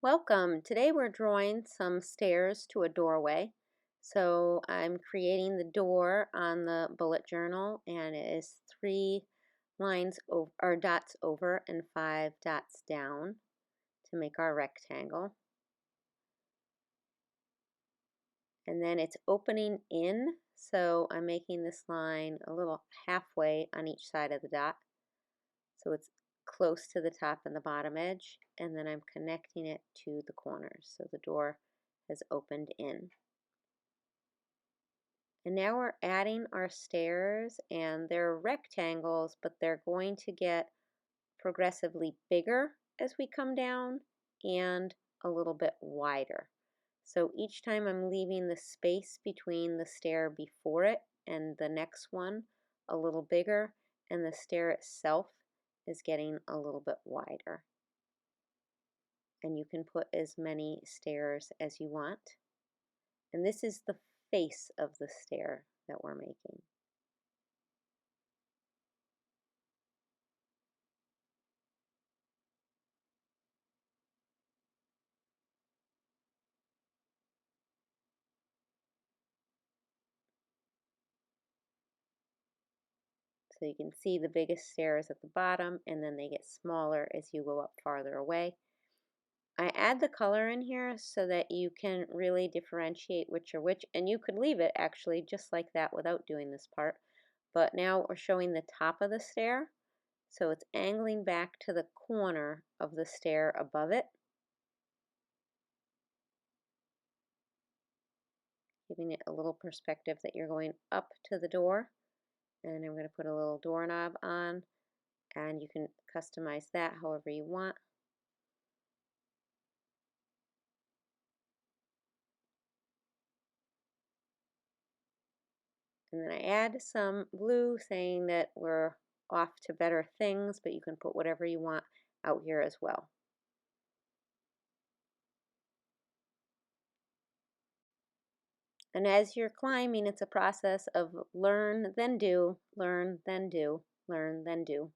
Welcome. Today we're drawing some stairs to a doorway. So I'm creating the door on the bullet journal, and it is 3 lines over, or dots over and 5 dots down to make our rectangle. And then it's opening in, so I'm making this line a little halfway on each side of the dot. So it's close to the top and the bottom edge, and then I'm connecting it to the corners. So the door has opened in. And now we're adding our stairs, and they're rectangles, but they're going to get progressively bigger as we come down and a little bit wider. So each time I'm leaving the space between the stair before it and the next one a little bigger, and the stair itself is getting a little bit wider. And you can put as many stairs as you want. And this is the face of the stair that we're making. So you can see the biggest stairs at the bottom, and then they get smaller as you go up farther away. I add the color in here so that you can really differentiate which are which, and you could leave it actually just like that without doing this part. But now we're showing the top of the stair, so it's angling back to the corner of the stair above it, giving it a little perspective that you're going up to the door. And I'm going to put a little doorknob on, and you can customize that however you want. And then I add some blue saying that we're off to better things, but you can put whatever you want out here as well. And as you're climbing, it's a process of learn, then do, learn, then do, learn, then do.